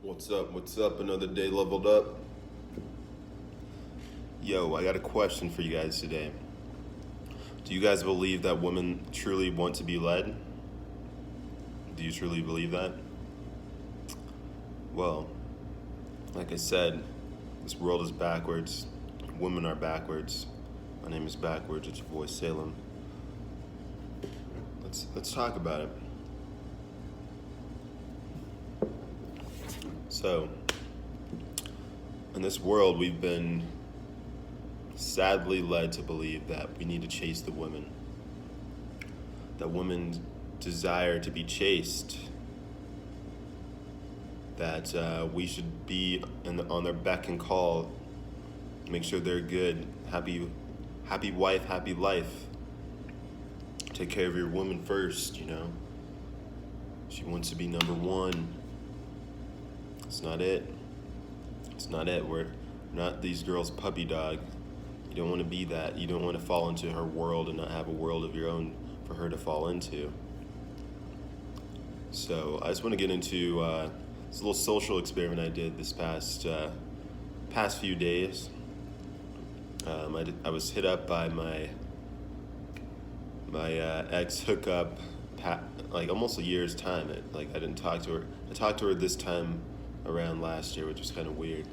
What's up? What's up? Another day leveled up. Yo, I got a question for you guys today. Do you guys believe that women truly want to be led? Do you truly believe that? Well, like I said, this world is backwards. Women are backwards. My name is Backwards. It's your boy Salem. Let's talk about it. So, in this world, we've been sadly led to believe that we need to chase the women. That women desire to be chased. That we should be on their beck and call. Make sure they're good. Happy wife, happy life. Take care of your woman first, you know. She wants to be number one. It's not it. It's not it. We're not these girls' puppy dog. You don't want to be that. You don't want to fall into her world and not have a world of your own for her to fall into. So I just want to get into this little social experiment I did this past few days. I was hit up by my ex hookup, like almost a year's time. I didn't talk to her. I talked to her this time around last year, which was kind of weird.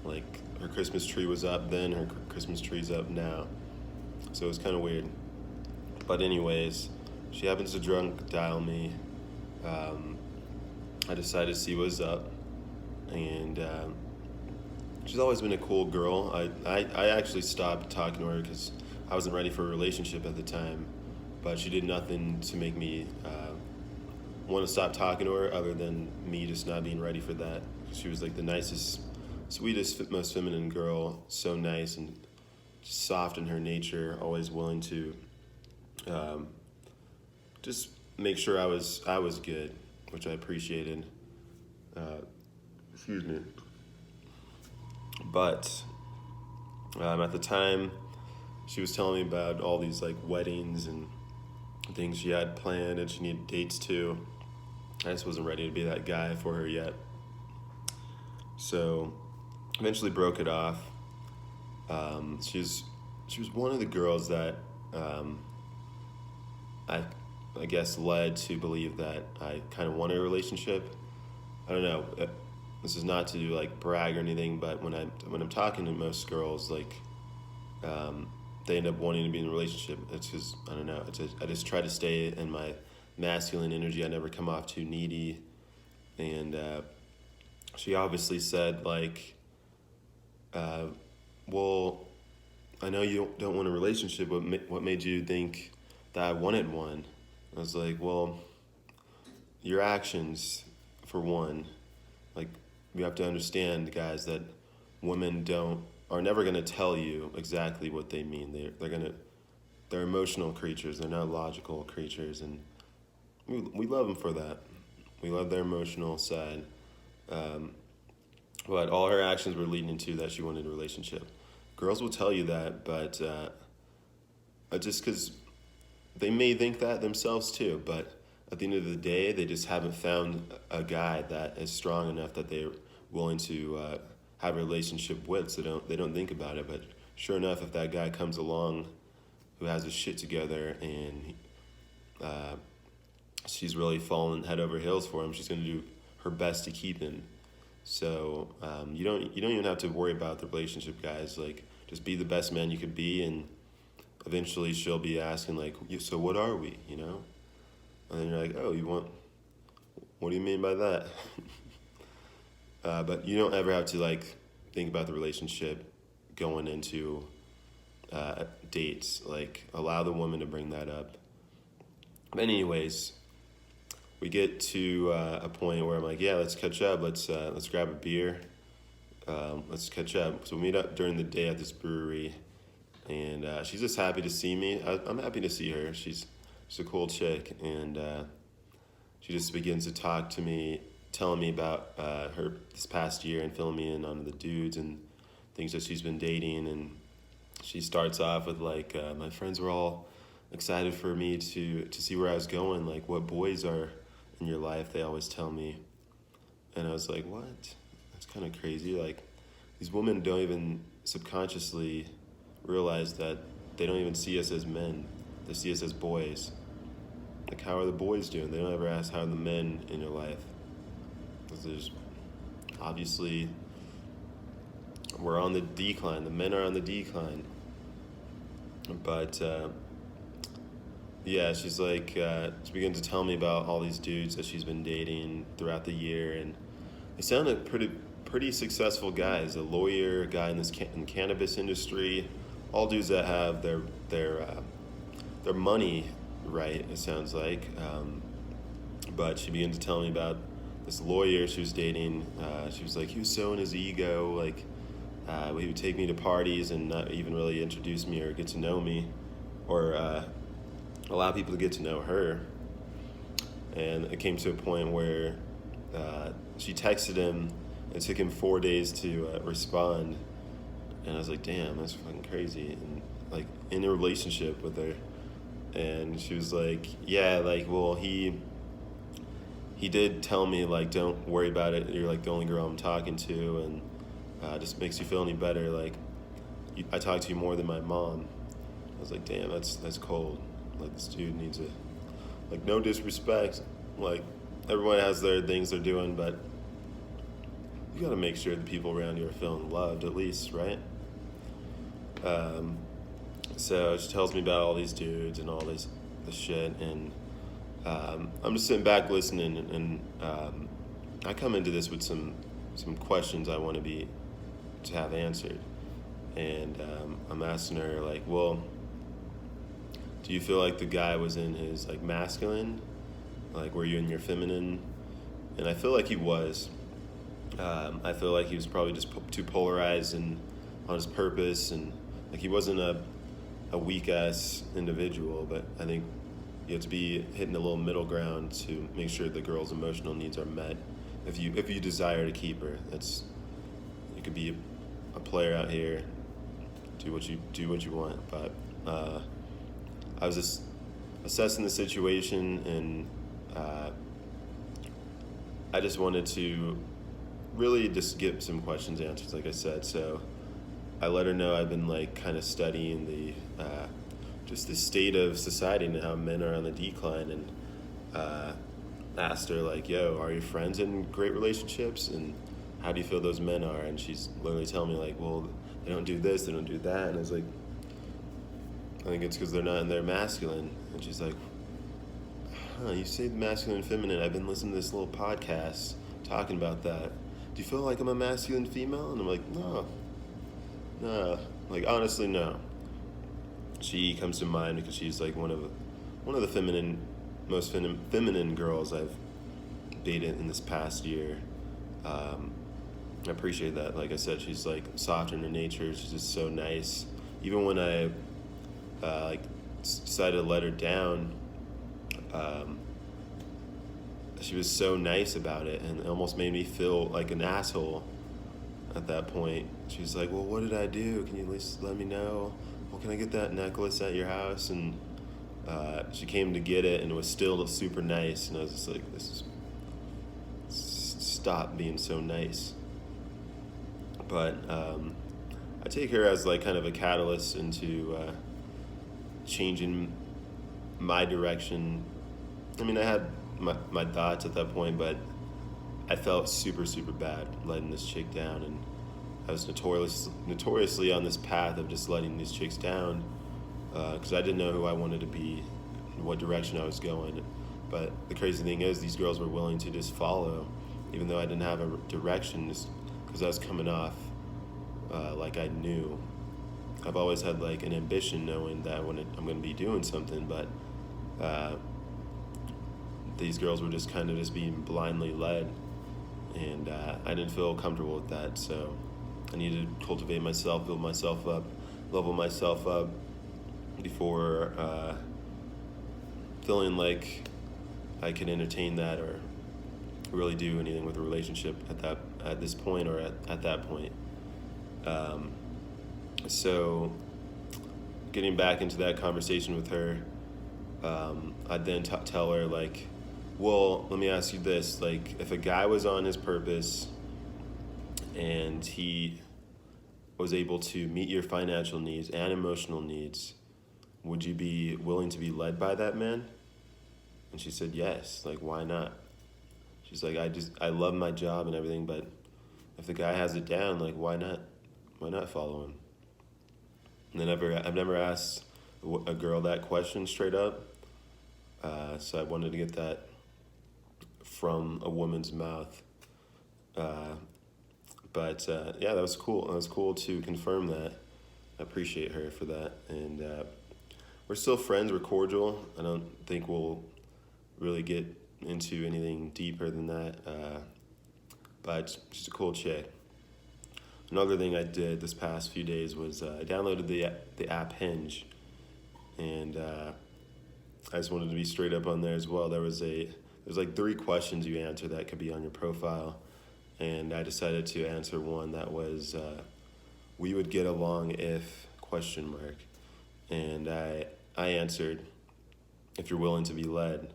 Like her Christmas tree was up then, her Christmas tree's up now. So it was kind of weird. But anyways, she happens to drunk dial me. I decided to see what's up, and she's always been a cool girl. I actually stopped talking to her because I wasn't ready for a relationship at the time, but she did nothing to make me want to stop talking to her other than me just not being ready for that. She was like the nicest, sweetest, most feminine girl, so nice and just soft in her nature, always willing to just make sure I was good, which I appreciated. Excuse me. But at the time, she was telling me about all these like weddings and things she had planned and she needed dates too. I just wasn't ready to be that guy for her yet. So eventually broke it off. She was one of the girls that I guess led to believe that I kind of wanted a relationship. I don't know. This is not to like brag or anything, but when I'm talking to most girls, like they end up wanting to be in a relationship. It's just I don't know. I just try to stay in my masculine energy. I never come off too needy, and she obviously said like, well, I know you don't want a relationship. What made you think that I wanted one? I was like, well, your actions, for one. Like, you have to understand, guys, that women are never gonna tell you exactly what they mean. They're emotional creatures. They're not logical creatures, and we love them for that. We love their emotional side. But all her actions were leading into that she wanted a relationship. Girls will tell you that, but just because they may think that themselves too, but at the end of the day, they just haven't found a guy that is strong enough that they're willing to have a relationship with. So they don't think about it. But sure enough, if that guy comes along who has his shit together and she's really fallen head over heels for him, she's going to do her best to keep him. So you don't even have to worry about the relationship, guys. Like, just be the best man you could be, and eventually she'll be asking like, so what are we, you know? And then you're like, oh, what do you mean by that? But you don't ever have to like think about the relationship going into dates. Like, allow the woman to bring that up. But anyways, we get to a point where I'm like, yeah, let's catch up. Let's grab a beer. Let's catch up. So we meet up during the day at this brewery, and she's just happy to see me. I'm happy to see her. She's a cool chick, and she just begins to talk to me, telling me about her this past year and filling me in on the dudes and things that she's been dating. And she starts off with like, my friends were all excited for me to see where I was going, like what boys are in your life, they always tell me. And I was like, what? That's kind of crazy. Like, these women don't even subconsciously realize that they don't even see us as men. They see us as boys. Like, how are the boys doing? They don't ever ask how are the men in your life. Because there's obviously, we're on the decline. The men are on the decline. But yeah, she's like, she began to tell me about all these dudes that she's been dating throughout the year, and they sounded pretty successful guys. A lawyer, a guy in in cannabis industry, all dudes that have their money right. It sounds like, but she began to tell me about this lawyer she was dating. She was like, he was so in his ego, like he would take me to parties and not even really introduce me or get to know me, or allow people to get to know her. And it came to a point where she texted him. It took him 4 days to respond, and I was like, "Damn, that's fucking crazy." And like in a relationship with her, and she was like, "Yeah, like, well, he did tell me like, don't worry about it. You're like the only girl I'm talking to, and just makes you feel any better. Like, I talk to you more than my mom." I was like, "Damn, that's cold. Like, this dude needs a, like, no disrespect. Like, everyone has their things they're doing, but you gotta make sure the people around you are feeling loved, at least, right?" So she tells me about all these dudes and all this shit, and I'm just sitting back listening, and I come into this with some questions I want to have answered, and I'm asking her, like, well, do you feel like the guy was in his like masculine, like were you in your feminine? And I feel like he was. I feel like he was probably just too polarized and on his purpose, and like he wasn't a weak ass individual, but I think you have to be hitting a little middle ground to make sure the girl's emotional needs are met. If you desire to keep her, you could be a player out here, do what you want. But I was just assessing the situation, and I just wanted to really just get some questions answered, like I said. So I let her know I've been like kind of studying the just the state of society and how men are on the decline, and asked her like, "Yo, are your friends in great relationships, and how do you feel those men are?" And she's literally telling me like, "Well, they don't do this, they don't do that," and I was like, "I think it's because they're not in their masculine." And she's like, "Huh, you say masculine and feminine. I've been listening to this little podcast talking about that. Do you feel like I'm a masculine female?" And I'm like, no, like honestly, no. She comes to mind because she's like one of the most feminine girls I've dated in this past year. I appreciate that. Like I said, she's like soft in her nature. She's just so nice. Even when I like decided to let her down, she was so nice about it, and it almost made me feel like an asshole at that point. She was like, "Well, what did I do? Can you at least let me know? Well, can I get that necklace at your house?" And she came to get it, and it was still super nice. And I was just like, stop being so nice. But I take her as like kind of a catalyst into changing my direction. I mean, I had my thoughts at that point, but I felt super, super bad letting this chick down, and I was notoriously on this path of just letting these chicks down because I didn't know who I wanted to be and what direction I was going. But the crazy thing is, these girls were willing to just follow, even though I didn't have a direction, just because I was coming off like I knew. I've always had like an ambition, knowing that I'm going to be doing something, but these girls were just kind of just being blindly led, and I didn't feel comfortable with that. So I needed to cultivate myself, build myself up, level myself up before feeling like I could entertain that or really do anything with a relationship at this point or at that point. So getting back into that conversation with her, I'd then tell her like, Well, let me ask you this: like, if a guy was on his purpose and he was able to meet your financial needs and emotional needs, would you be willing to be led by that man? And she said yes. Like, why not? She's like, I love my job and everything, but if the guy has it down, like, why not? Why not follow him? And I've never asked a girl that question straight up. So I wanted to get that from a woman's mouth. Uh, but yeah, that was cool. It was cool to confirm that. I appreciate her for that. And we're still friends. We're cordial. I don't think we'll really get into anything deeper than that. But she's a cool chick. Another thing I did this past few days was I downloaded the app Hinge, and I just wanted to be straight up on there as well. There's like 3 questions you answer that could be on your profile, and I decided to answer one that was we would get along if question mark, and I answered if you're willing to be led.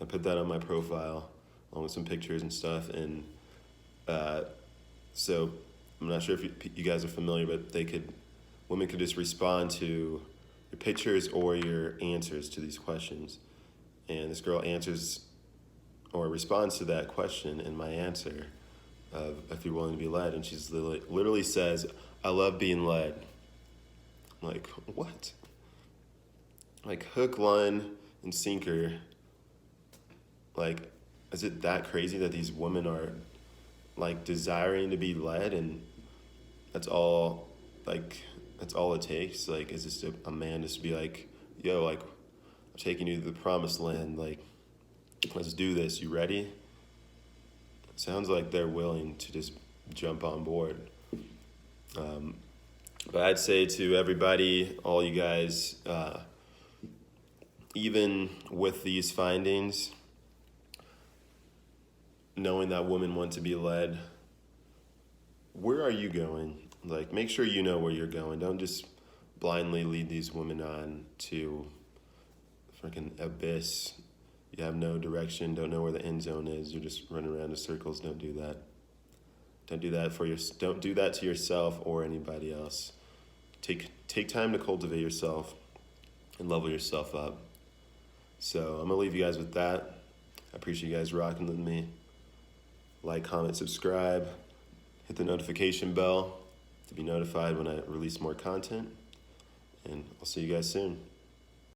I put that on my profile along with some pictures and stuff, and so I'm not sure if you guys are familiar, but women could just respond to your pictures or your answers to these questions. And this girl answers or responds to that question in my answer of if you're willing to be led. And she's literally says, I love being led. I'm like, what? Like hook, line, and sinker. Like, is it that crazy that these women are like desiring to be led, and that's all it takes? Like, is just a man just to be like, yo, like, I'm taking you to the promised land, like, let's do this, you ready? Sounds like they're willing to just jump on board. But I'd say to everybody, all you guys, even with these findings, knowing that women want to be led, where are you going? Like, make sure you know where you're going. Don't just blindly lead these women on to freaking abyss. You have no direction, don't know where the end zone is. You're just running around in circles. Don't do that. Don't do that don't do that to yourself or anybody else. Take time to cultivate yourself and level yourself up. So I'm gonna leave you guys with that. I appreciate you guys rocking with me. Like, comment, subscribe, hit the notification bell to be notified when I release more content. And I'll see you guys soon.